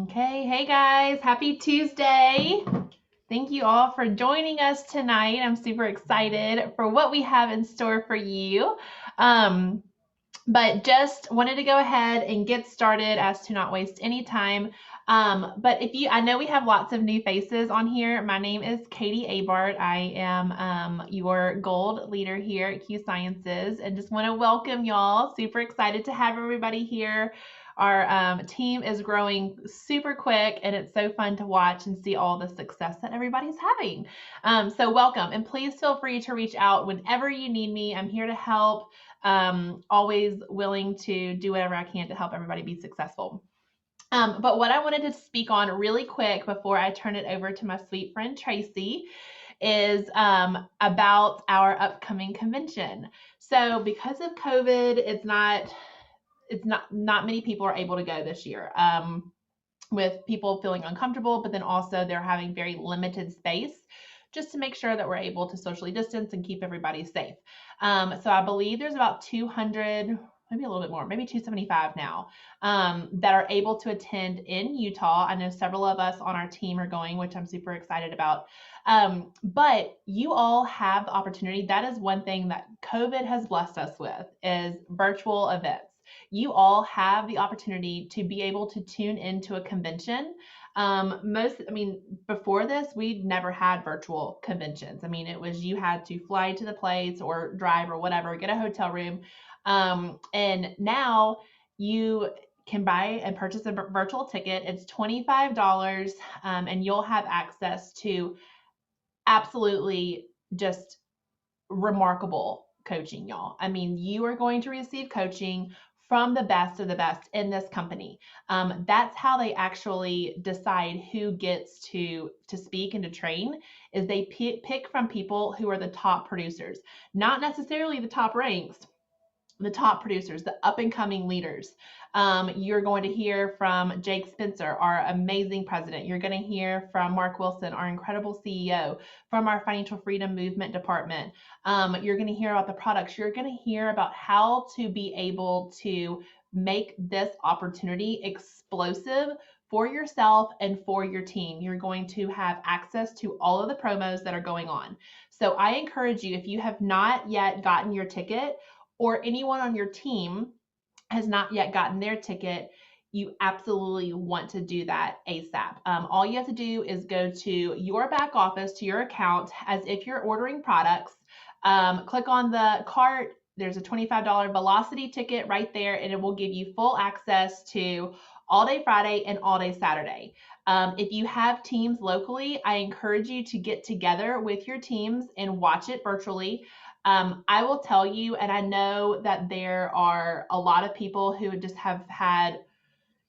Okay, hey guys, happy Tuesday. Thank you all for joining us tonight. I'm super excited for what we have in store for you. Um, but just wanted to go ahead and get started as to not waste any time. But I know we have lots of new faces on here. My name is Katie Abart. I am your gold leader here at Q Sciences, and just want to welcome y'all. Super excited to have everybody here. Our team is growing super quick, and it's so fun to watch and see all the success that everybody's having. So welcome, and please feel free to reach out whenever you need me. I'm here to help. Always willing to do whatever I can to help everybody be successful. But what I wanted to speak on really quick before I turn it over to my sweet friend Tracy is about our upcoming convention. So because of COVID, not many people are able to go this year. With people feeling uncomfortable, but then also they're having very limited space just to make sure that we're able to socially distance and keep everybody safe. So I believe there's about 200, maybe a little bit more, maybe 275 now, that are able to attend in Utah. I know several of us on our team are going, which I'm super excited about. But you all have the opportunity. That is one thing that COVID has blessed us with, is virtual events. You all have the opportunity to be able to tune into a convention. Before this, we'd never had virtual conventions. It was you had to fly to the place or drive or whatever, get a hotel room. And now you can buy and purchase a virtual ticket. It's $25, and you'll have access to absolutely just remarkable coaching, y'all. You are going to receive coaching from the best of the best in this company. That's how they actually decide who gets to speak and to train, is they pick from people who are the top producers, not necessarily the top ranks, the top producers, the up and coming leaders. You're going to hear from Jake Spencer, our amazing president. You're going to hear from Mark Wilson, our incredible CEO, from our financial freedom movement department. You're going to hear about the products. You're going to hear about how to be able to make this opportunity explosive for yourself and for your team. You're going to have access to all of the promos that are going on. So I encourage you, if you have not yet gotten your ticket, or anyone on your team has not yet gotten their ticket, you absolutely want to do that ASAP. All you have to do is go to your back office, to your account, as if you're ordering products. Click on the cart. There's a $25 velocity ticket right there, and it will give you full access to all day Friday and all day Saturday. If you have teams locally, I encourage you to get together with your teams and watch it virtually. I will tell you, and I know that there are a lot of people who just have had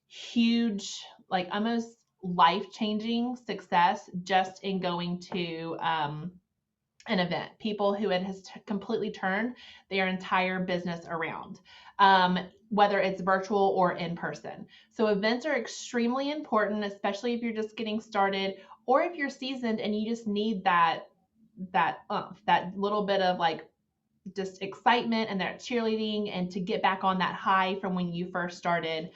huge, like almost life-changing success just in going to an event. People who it has completely turned their entire business around, whether it's virtual or in person. So events are extremely important, especially if you're just getting started, or if you're seasoned and you just need that little bit of like just excitement and that cheerleading, and to get back on that high from when you first started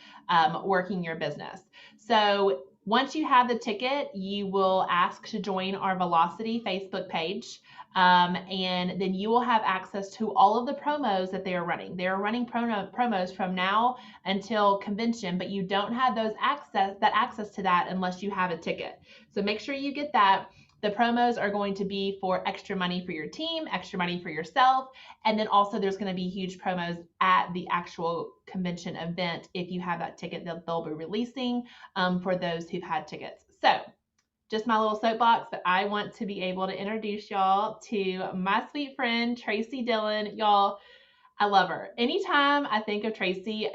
working your business. So once you have the ticket, you will ask to join our Velocity Facebook page. And then you will have access to all of the promos that they are running. They are running promos from now until convention, but you don't have access to that unless you have a ticket. So make sure you get that. The promos are going to be for extra money for your team, extra money for yourself, and then also there's going to be huge promos at the actual convention event if you have that ticket that they'll be releasing for those who've had tickets. So just my little soapbox, but I want to be able to introduce y'all to my sweet friend, Tracy Dillon. Y'all, I love her. Anytime I think of Tracy,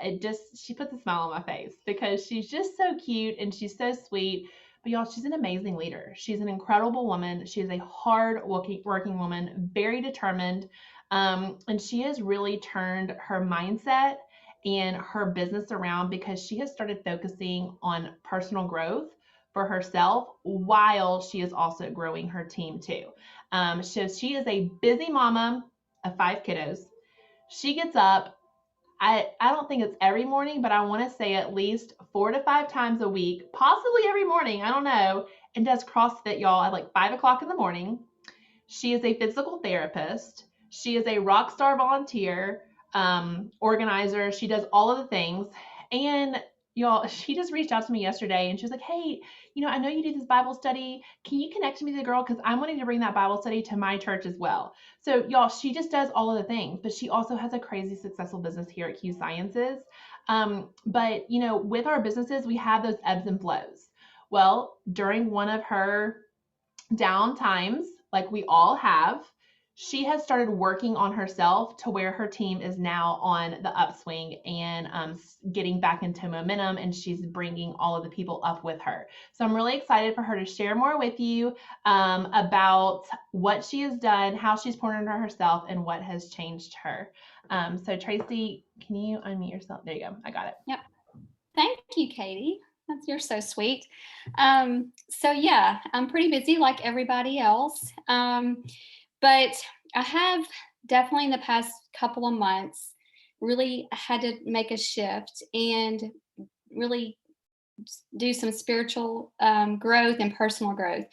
she puts a smile on my face because she's just so cute and she's so sweet. But y'all, she's an amazing leader. She's an incredible woman. She is a hard working woman, very determined. And she has really turned her mindset and her business around because she has started focusing on personal growth for herself while she is also growing her team too. So she is a busy mama of 5 kiddos. She gets up I don't think it's every morning, but I want to say at least 4 to 5 times a week, possibly every morning. I don't know. And does CrossFit, y'all, at like 5 o'clock in the morning. She is a physical therapist. She is a rock star volunteer, organizer. She does all of the things. And y'all, she just reached out to me yesterday and she was like, hey, I know you do this Bible study. Can you connect me to the girl? Because I'm wanting to bring that Bible study to my church as well. So, y'all, she just does all of the things, but she also has a crazy successful business here at Q Sciences. But, with our businesses, we have those ebbs and flows. Well, during one of her down times, like we all have, she has started working on herself to where her team is now on the upswing and getting back into momentum, and she's bringing all of the people up with her. So I'm really excited for her to share more with you about what she has done, how she's poured into herself, and what has changed her. So Tracy, can you unmute yourself? There you go. I got it. Yep. Thank you, Katie. You're so sweet. So yeah, I'm pretty busy like everybody else. But I have definitely in the past couple of months really had to make a shift and really do some spiritual growth and personal growth.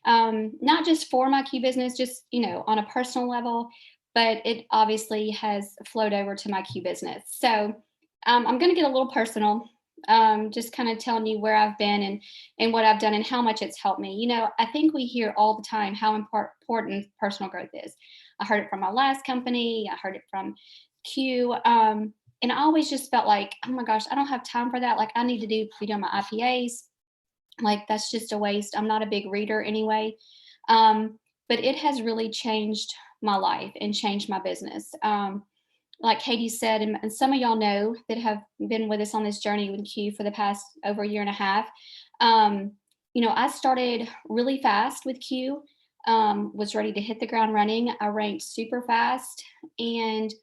Not just for my Q business, just, on a personal level, but it obviously has flowed over to my Q business. So I'm going to get a little personal, just kind of telling you where I've been and what I've done and how much it's helped me. I think we hear all the time how important personal growth is. I heard it from my last company. I heard it from Q. And I always just felt like, oh my gosh, I don't have time for that. Like I need to be doing my IPAs. Like that's just a waste. I'm not a big reader anyway. But it has really changed my life and changed my business. Like Katie said, and some of y'all know that have been with us on this journey with Q for the past over a year and a half. I started really fast with Q, was ready to hit the ground running. I ranked super fast and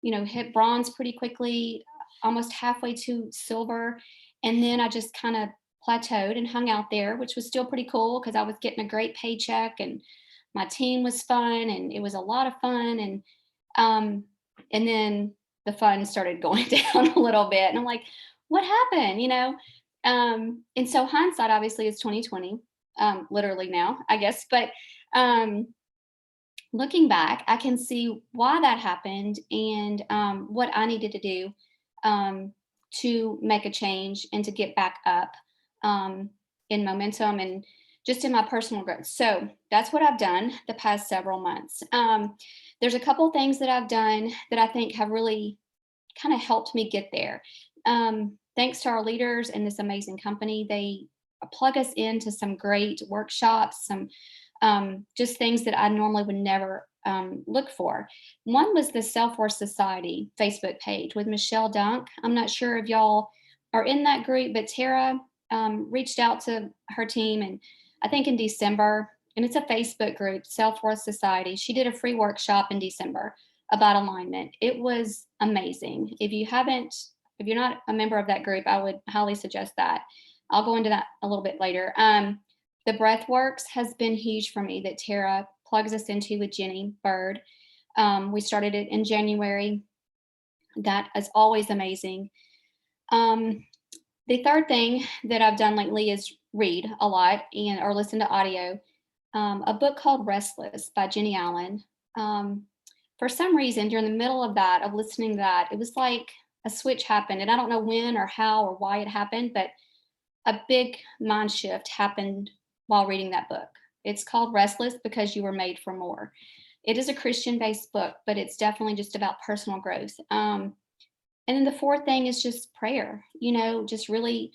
hit bronze pretty quickly, almost halfway to silver. And then I just kind of plateaued and hung out there, which was still pretty cool because I was getting a great paycheck and my team was fun and it was a lot of fun. And then the fun started going down a little bit. And I'm like, what happened? And so hindsight obviously is 2020, literally now, I guess. But looking back, I can see why that happened and what I needed to do to make a change and to get back up in momentum and just in my personal growth. So that's what I've done the past several months. There's a couple things that I've done that I think have really kind of helped me get there. Thanks to our leaders in this amazing company, they plug us into some great workshops, some just things that I normally would never look for. One was the Self-Worth Society Facebook page with Michelle Dunk. I'm not sure if y'all are in that group, but Tara reached out to her team, and I think in December, and it's a Facebook group, Self-Worth Society. She did a free workshop in December about alignment. It was amazing. If you're not a member of that group, I would highly suggest that. I'll go into that a little bit later. The Breathworks has been huge for me that Tara plugs us into with Jenny Bird. We started it in January. That is always amazing. The third thing that I've done lately is read a lot or listen to audio. A book called Restless by Jenny Allen. For some reason, during the middle of listening to that, it was like a switch happened. And I don't know when or how or why it happened, but a big mind shift happened while reading that book. It's called Restless because you were made for more. It is a Christian-based book, but it's definitely just about personal growth. And then the fourth thing is just prayer, just really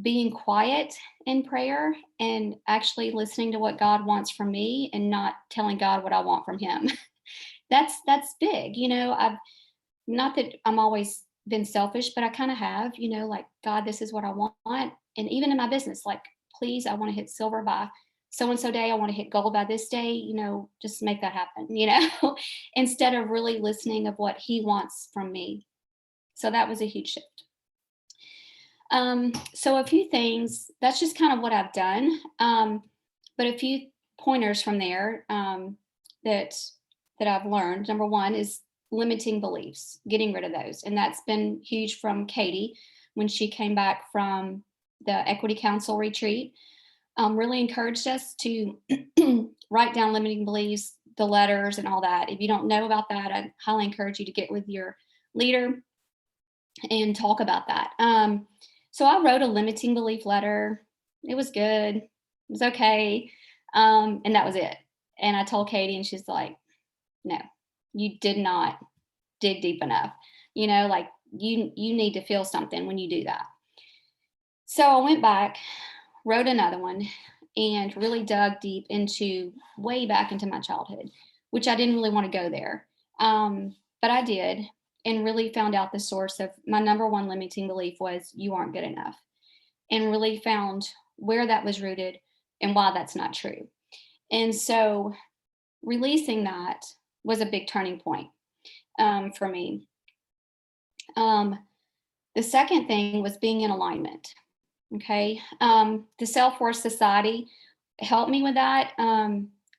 being quiet in prayer and actually listening to what God wants from me and not telling God what I want from him. That's big. I've not that I'm always been selfish, but I kind of have, like, God, this is what I want. And even in my business, like, please, I want to hit silver by so-and-so day. I want to hit gold by this day, just make that happen, instead of really listening of what he wants from me. So that was a huge shift. So a few things, that's just kind of what I've done. But a few pointers from there that I've learned. Number one is limiting beliefs, getting rid of those. And that's been huge from Katie when she came back from the Equity Council retreat. Really encouraged us to write down limiting beliefs, the letters, and all that. If you don't know about that, I highly encourage you to get with your leader and talk about that. So I wrote a limiting belief letter. It was good. It was okay. And that was it. And I told Katie, and she's like, no, you did not dig deep enough. Like you need to feel something when you do that. So I went back, wrote another one, and really dug deep into way back into my childhood, which I didn't really want to go there. But I did, and really found out the source of my number one limiting belief was you aren't good enough, and really found where that was rooted and why that's not true. And so releasing that was a big turning point for me. The second thing was being in alignment. Okay. The Self Worth Society helped me with that.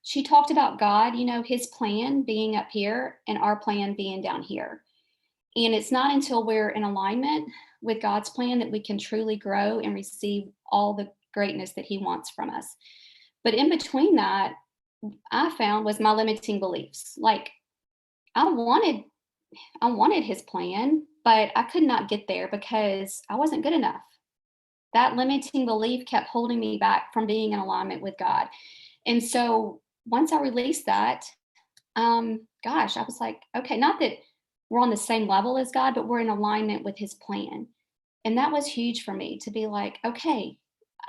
She talked about God, his plan being up here and our plan being down here. And it's not until we're in alignment with God's plan that we can truly grow and receive all the greatness that he wants from us. But in between that, I found was my limiting beliefs. Like I wanted his plan, but I could not get there because I wasn't good enough. That limiting belief kept holding me back from being in alignment with God. And so once I released that, I was like, okay, not that we're on the same level as God, but we're in alignment with his plan. And that was huge for me to be like, okay,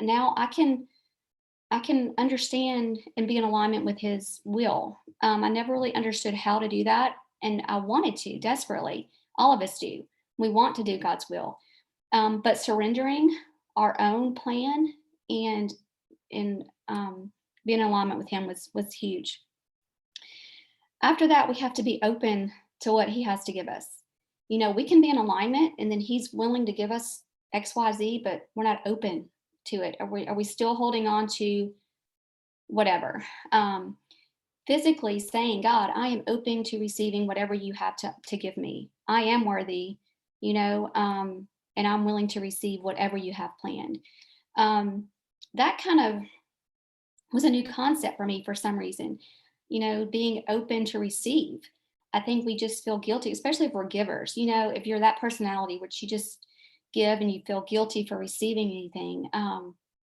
now I can understand and be in alignment with his will. I never really understood how to do that. And I wanted to desperately. All of us do. We want to do God's will. But surrendering our own plan and in being in alignment with him was huge. After that, we have to be open to what he has to give us. We can be in alignment and then he's willing to give us XYZ, but we're not open to it. Are we still holding on to whatever? Physically saying, God, I am open to receiving whatever you have to give me. I am worthy, and I'm willing to receive whatever you have planned. That kind of was a new concept for me for some reason, being open to receive. I think we just feel guilty, especially if we're givers. If you're that personality, which you just give and you feel guilty for receiving anything.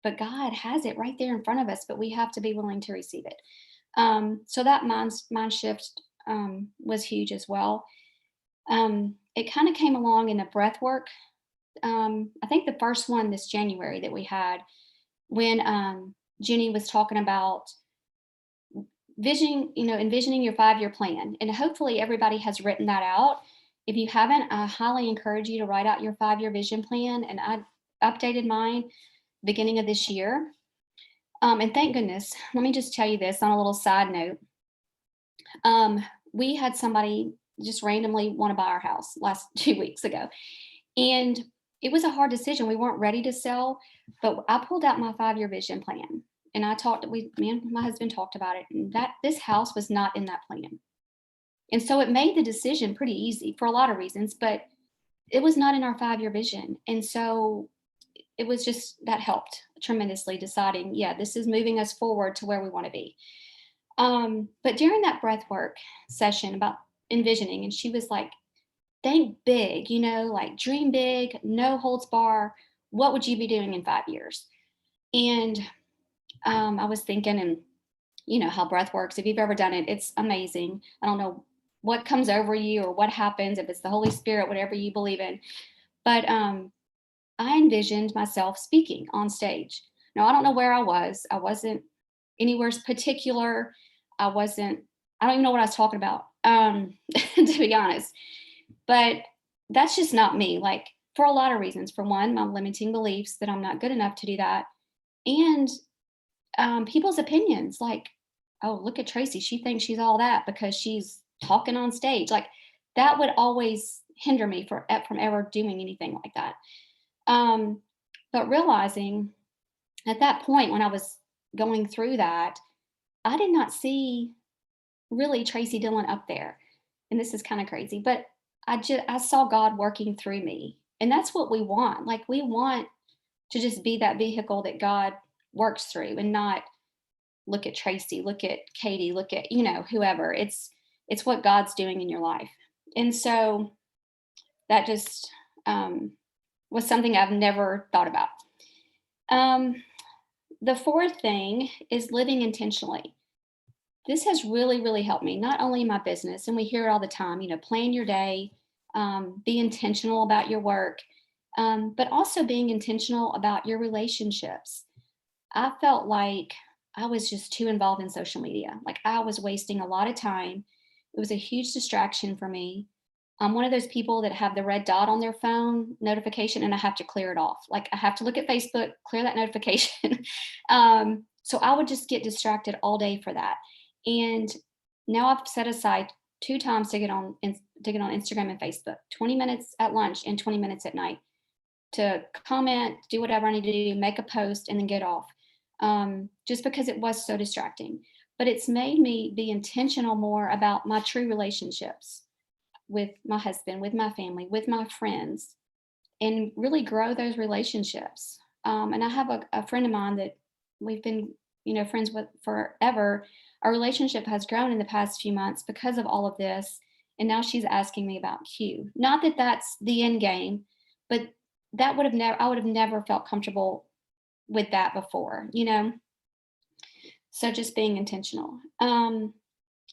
But God has it right there in front of us, but we have to be willing to receive it. So that mind shift was huge as well. It kind of came along in the breath work. I think the first one this January that we had when Jenny was talking about envisioning your 5-year plan. And hopefully everybody has written that out. If you haven't, I highly encourage you to write out your 5-year vision plan. And I updated mine beginning of this year. And thank goodness, let me just tell you this on a little side note. We had somebody just randomly want to buy our house last 2 weeks ago. And it was a hard decision. We weren't ready to sell, but I pulled out my 5-year vision plan. And me and my husband talked about it, and that this house was not in that plan. And so it made the decision pretty easy for a lot of reasons, but it was not in our 5-year vision. And so it was just, that helped tremendously deciding, yeah, this is moving us forward to where we want to be. But during that breath work session about envisioning, and she was like, think big, like dream big, no holds bar. What would you be doing in 5 years? And I was thinking, and how breath works. If you've ever done it, it's amazing. I don't know what comes over you or what happens, if it's the Holy Spirit, whatever you believe in. But I envisioned myself speaking on stage. Now, I don't know where I was. I wasn't anywhere particular. I don't even know what I was talking about, to be honest. But that's just not me, like for a lot of reasons. For one, my limiting beliefs that I'm not good enough to do that. And people's opinions, like, oh, look at Tracy. She thinks she's all that because she's talking on stage. Like that would always hinder me from ever doing anything like that. But realizing at that point when I was going through that, I did not see really Tracy Dillon up there. and this is kind of crazy, but I saw God working through me. And that's what we want. Like we want to just be that vehicle that God works through and not look at Tracy, look at Katie, look at, whoever. It's what God's doing in your life. And so that just was something I've never thought about. Um, the fourth thing is living intentionally. This has really, really helped me, not only in my business, and we hear it all the time, plan your day, be intentional about your work, but also being intentional about your relationships. I felt like I was just too involved in social media. Like I was wasting a lot of time. It was a huge distraction for me. I'm one of those people that have the red dot on their phone notification and I have to clear it off. Like I have to look at Facebook, clear that notification. So I would just get distracted all day for that. And now I've set aside 2 times to get on Instagram and Facebook, 20 minutes at lunch and 20 minutes at night to comment, do whatever I need to do, make a post, and then get off. Just because it was so distracting. But it's made me be intentional more about my true relationships with my husband, with my family, with my friends, and really grow those relationships. And I have a friend of mine that we've been, friends with forever. Our relationship has grown in the past few months because of all of this. And now she's asking me about Q. Not that that's the end game, but that would have never, I would have never felt comfortable with that before. So just being intentional. And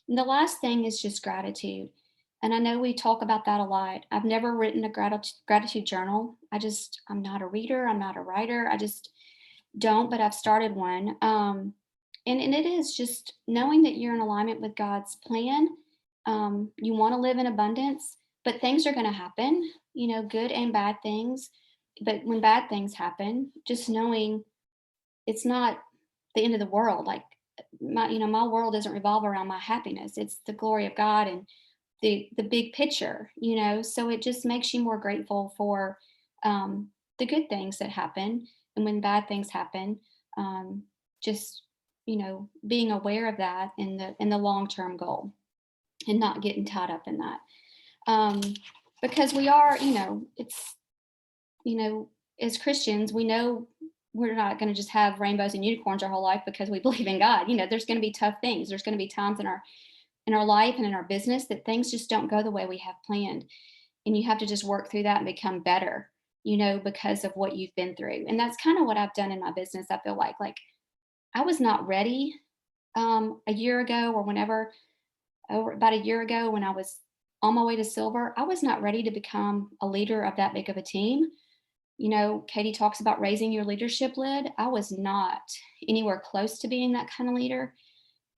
the last thing is just gratitude. And I know we talk about that a lot. I've never written a gratitude journal. I'm not a reader. I'm not a writer. I just don't, but I've started one. And it is just knowing that you're in alignment with God's plan. You want to live in abundance, but things are going to happen, good and bad things. But when bad things happen, just knowing it's not the end of the world. Like my world doesn't revolve around my happiness. It's the glory of God and the big picture. So it just makes you more grateful for the good things that happen. And when bad things happen, just, being aware of that in the long-term goal and not getting tied up in that. Because we are, as Christians, we know we're not going to just have rainbows and unicorns our whole life because we believe in God. There's going to be tough things. There's going to be times in our life and in our business that things just don't go the way we have planned. And you have to just work through that and become better, because of what you've been through. And that's kind of what I've done in my business. I feel like I was not ready a year ago or about a year ago when I was on my way to silver. I was not ready to become a leader of that big of a team. Katie talks about raising your leadership lid. I was not anywhere close to being that kind of leader.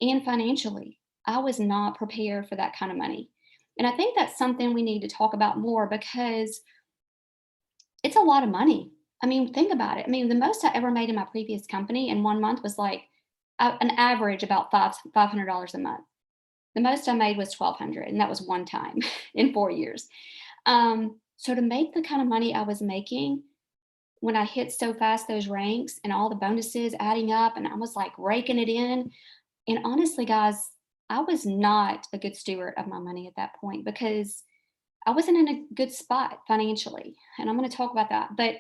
And financially, I was not prepared for that kind of money. And I think that's something we need to talk about more because it's a lot of money. I mean, think about it. I mean, the most I ever made in my previous company in 1 month was like an average about $500 a month. The most I made was 1,200, and that was one time in 4 years. So to make the kind of money I was making when I hit so fast those ranks and all the bonuses adding up, and I was like raking it in. And honestly, guys, I was not a good steward of my money at that point because I wasn't in a good spot financially. And I'm going to talk about that. But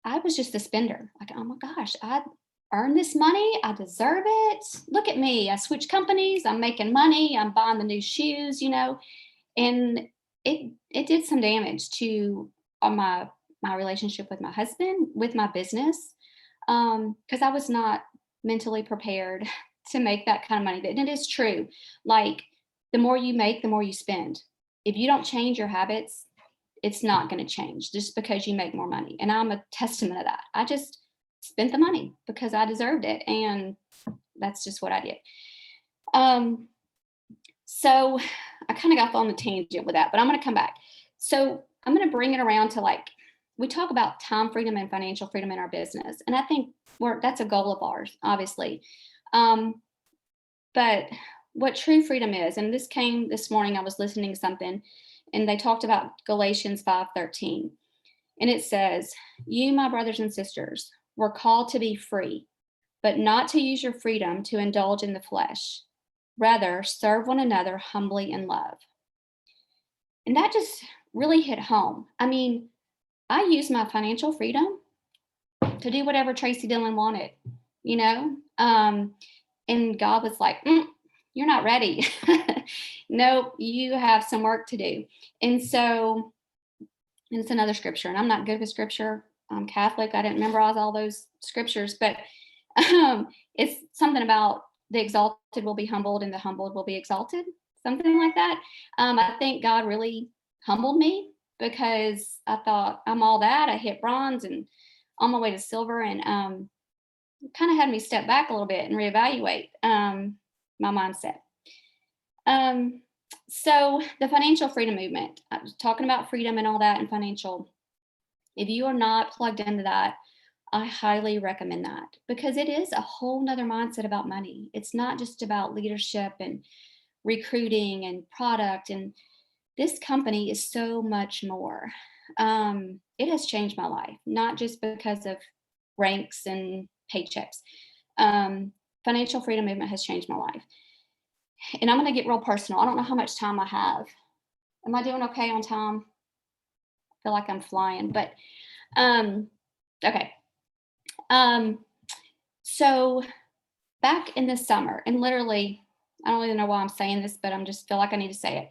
I was just a spender. Like, oh my gosh, I earned this money. I deserve it. Look at me. I switched companies. I'm making money. I'm buying the new shoes. And it did some damage to my relationship with my husband, with my business, because I was not mentally prepared to make that kind of money. And it is true. Like the more you make, the more you spend. If you don't change your habits, it's not going to change just because you make more money. And I'm a testament of that. I just spent the money because I deserved it. And that's just what I did. So I kind of got on the tangent with that, but I'm going to come back. So I'm going to bring it around to we talk about time freedom and financial freedom in our business. And I think that's a goal of ours, obviously. But what true freedom is, and this came this morning, I was listening to something and they talked about Galatians 5:13. And it says, "You, my brothers and sisters, were called to be free, but not to use your freedom to indulge in the flesh. Rather, serve one another humbly in love." And that just really hit home. I mean, I used my financial freedom to do whatever Tracy Dillon wanted, you know? And God was like, you're not ready. Nope, you have some work to do. And so, and it's another scripture, and I'm not good with scripture. I'm Catholic. I didn't memorize all those scriptures, but it's something about the exalted will be humbled and the humbled will be exalted, something like that. I think God really humbled me because I thought I'm all that. I hit bronze and on my way to silver, and kind of had me step back a little bit and reevaluate my mindset. Um, so the financial freedom movement, I was talking about freedom and all that and financial. If you are not plugged into that, I highly recommend that because it is a whole nother mindset about money. It's not just about leadership and recruiting and product. And this company is so much more. It has changed my life, not just because of ranks and paychecks. Financial freedom movement has changed my life. And I'm going to get real personal. I don't know how much time I have. Am I doing okay on time? I feel like I'm flying, but okay. So back in the summer, and literally, I don't even know why I'm saying this, but I'm just feel like I need to say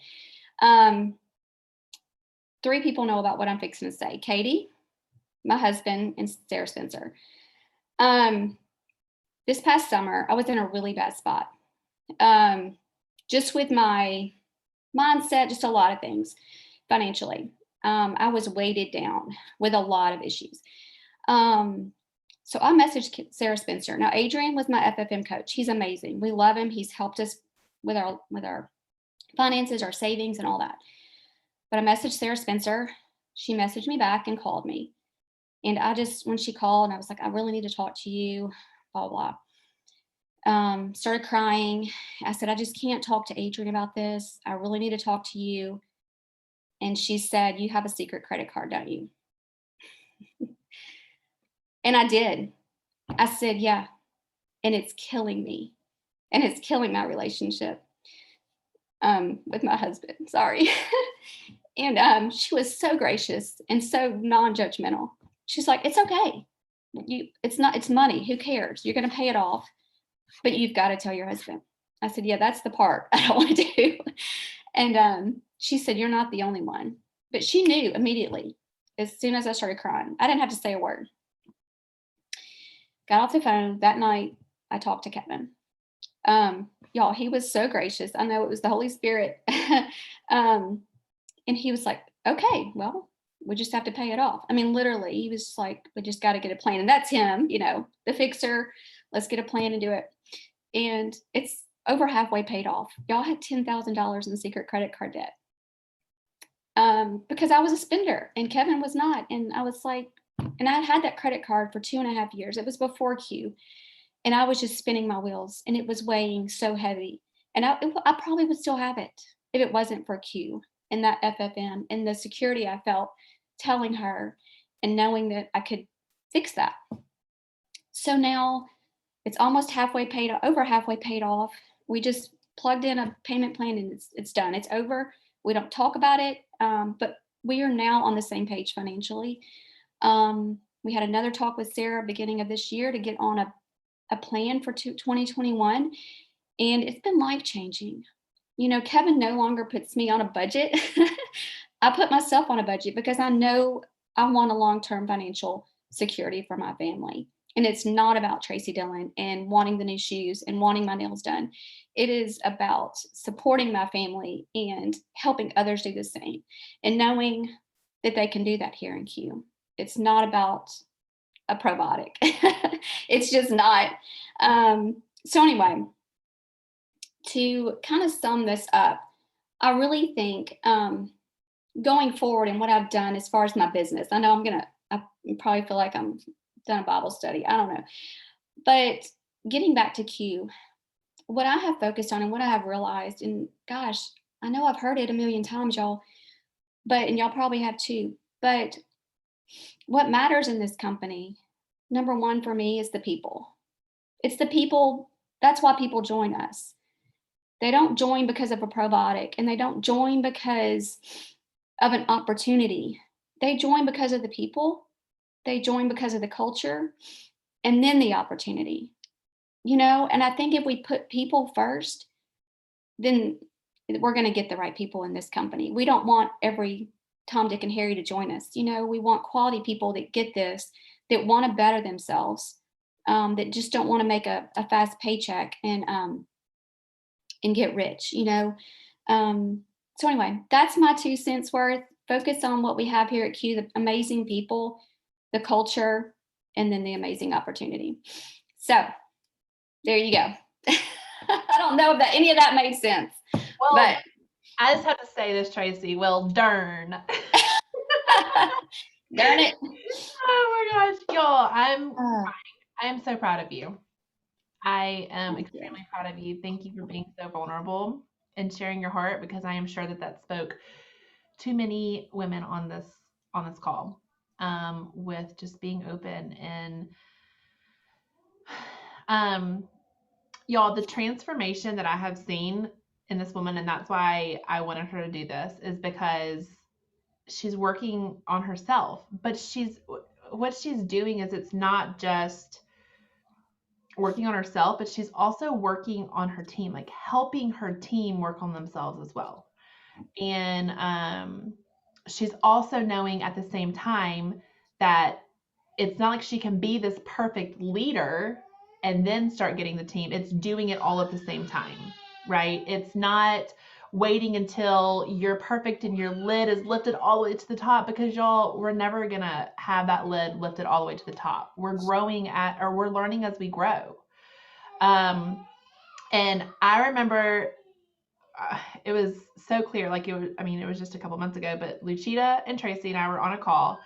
it. Three people know about what I'm fixing to say: Katie, my husband, and Sarah Spencer. This past summer, I was in a really bad spot. Just with my mindset, just a lot of things financially. I was weighted down with a lot of issues. So I messaged Sarah Spencer. Now, Adrian was my FFM coach. He's amazing. We love him. He's helped us with our finances, our savings, and all that. But I messaged Sarah Spencer. She messaged me back and called me. And I just, when she called, I was like, I really need to talk to you, blah, blah, blah. Started crying. I said, I just can't talk to Adrian about this. I really need to talk to you. And she said, you have a secret credit card, don't you? And I did. I said, yeah. And it's killing me. And it's killing my relationship with my husband. Sorry. And she was so gracious and so non-judgmental. She's like, it's okay. It's money. Who cares? You're going to pay it off, but you've got to tell your husband. I said, yeah, that's the part I don't want to do. And she said, you're not the only one. But she knew immediately as soon as I started crying. I didn't have to say a word. Got off the phone that night. I talked to Kevin. Y'all, he was so gracious. I know it was the Holy Spirit. And he was like, okay, well, we just have to pay it off. I mean, literally, he was like, we just got to get a plan. And that's him, the fixer. Let's get a plan and do it. And it's over halfway paid off. Y'all had $10,000 in secret credit card debt. Because I was a spender and Kevin was not. And I was like, and I had that credit card for 2.5 years. It was before Q. And I was just spinning my wheels and it was weighing so heavy. And I probably would still have it if it wasn't for Q and that FFM and the security I felt telling her and knowing that I could fix that. So now it's almost over halfway paid off. We just plugged in a payment plan and it's done. It's over. We don't talk about it, but we are now on the same page financially. We had another talk with Sarah beginning of this year to get on a plan for 2021, and it's been life-changing. Kevin no longer puts me on a budget. I put myself on a budget because I know I want a long-term financial security for my family. And it's not about Tracy Dillon and wanting the new shoes and wanting my nails done. It is about supporting my family and helping others do the same and knowing that they can do that here in Q. It's not about a probiotic. It's just not. So anyway, to kind of sum this up, I really think going forward and what I've done as far as my business, I know I probably feel like I'm done a Bible study. I don't know. But getting back to Q, what I have focused on and what I have realized, and gosh, I know I've heard it a million times, y'all, and y'all probably have too, but what matters in this company, number one for me, is the people. It's the people. That's why people join us. They don't join because of a probiotic, and they don't join because of an opportunity. They join because of the people, they join because of the culture, and then the opportunity, and I think if we put people first, then we're going to get the right people in this company. We don't want every Tom, Dick, and Harry to join us. We want quality people that get this, that want to better themselves, that just don't want to make a fast paycheck and get rich. So anyway, that's my 2 cents worth. Focus on what we have here at Q: the amazing people, the culture, and then the amazing opportunity. So there you go. I don't know if any of that made sense. Well, but I just have to say this, Tracy. Well, darn. Darn it. Oh my gosh, y'all, Uh, I am so proud of you. I am Thank you. extremely proud of you. Thank you for being so vulnerable and sharing your heart, because I am sure that that spoke to many women on this call, with just being open and um, y'all, the transformation that I have seen in this woman, and that's why I wanted her to do this, is because she's working on herself. But what she's doing is, it's not just working on herself, but she's also working on her team, like helping her team work on themselves as well. And she's also knowing at the same time that it's not like she can be this perfect leader and then start getting the team. It's doing it all at the same time, right? It's not waiting until you're perfect and your lid is lifted all the way to the top, because y'all, we're never gonna have that lid lifted all the way to the top. We're we're learning as we grow. And I remember, it was so clear, like it was just a couple months ago, but Luchita and Tracy and I were on a call,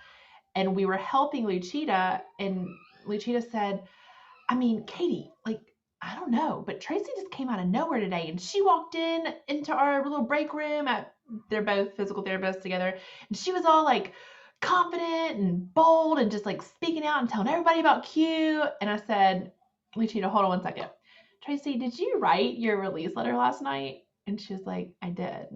and we were helping Luchita, and Luchita said, I mean, Katie, like, I don't know, but Tracy just came out of nowhere today, and she walked into our little break room they're both physical therapists together, and she was all like confident and bold and just like speaking out and telling everybody about Q. And I said, Luchita, hold on one second. Tracy, did you write your release letter last night? And she was like, I did.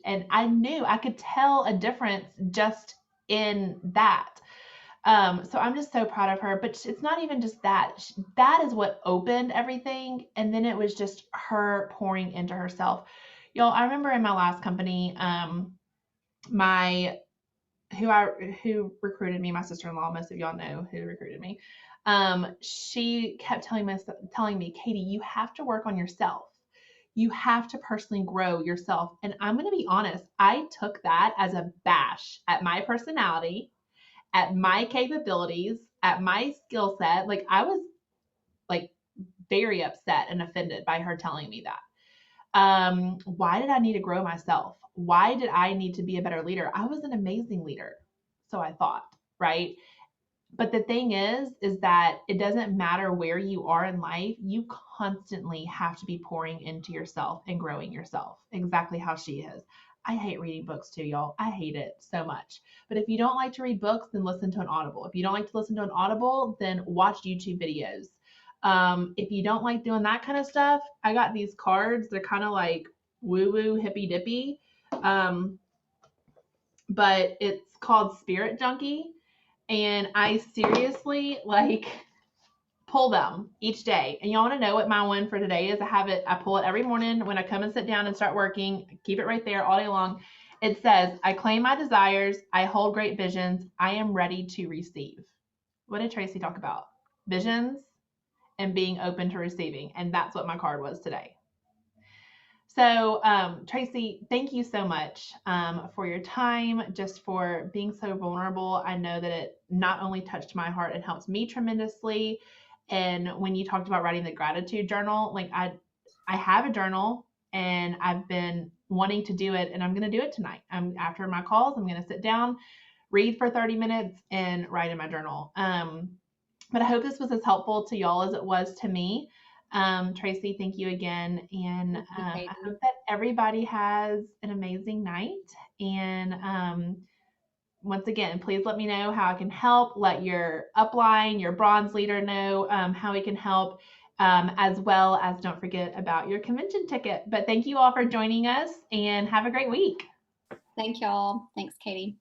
And I knew, I could tell a difference just in that. So I'm just so proud of her. But it's not even just that. That is what opened everything. And then it was just her pouring into herself. Y'all, I remember in my last company, my who recruited me, my sister-in-law, most of y'all know who recruited me. She kept telling me, Katie, you have to work on yourself. You have to personally grow yourself. And I'm going to be honest, I took that as a bash at my personality, at my capabilities, at my skill set. Like, I was like very upset and offended by her telling me that. Why did I need to grow myself? Why did I need to be a better leader? I was an amazing leader. So I thought, right? But the thing is that it doesn't matter where you are in life. You constantly have to be pouring into yourself and growing yourself, exactly how she is. I hate reading books too, y'all. I hate it so much. But if you don't like to read books, then listen to an Audible. If you don't like to listen to an Audible, then watch YouTube videos. If you don't like doing that kind of stuff, I got these cards. They're kind of like woo woo hippy dippy. But it's called Spirit Junkie. And I seriously like pull them each day. And y'all want to know what my one for today is? I pull it every morning when I come and sit down and start working. Keep it right there all day long. It says, I claim my desires. I hold great visions. I am ready to receive. What did Tracy talk about? Visions and being open to receiving. And that's what my card was today. So, Tracy, thank you so much for your time, just for being so vulnerable. I know that it not only touched my heart, it helped me tremendously. And when you talked about writing the gratitude journal, like I have a journal and I've been wanting to do it, and I'm going to do it tonight. After my calls, I'm going to sit down, read for 30 minutes, and write in my journal. But I hope this was as helpful to y'all as it was to me. Tracy, thank you again. And I hope that everybody has an amazing night. And once again, please let me know how I can help. Let your upline, your bronze leader know how we can help, as well as don't forget about your convention ticket. But thank you all for joining us, and have a great week. Thank y'all. Thanks, Katie.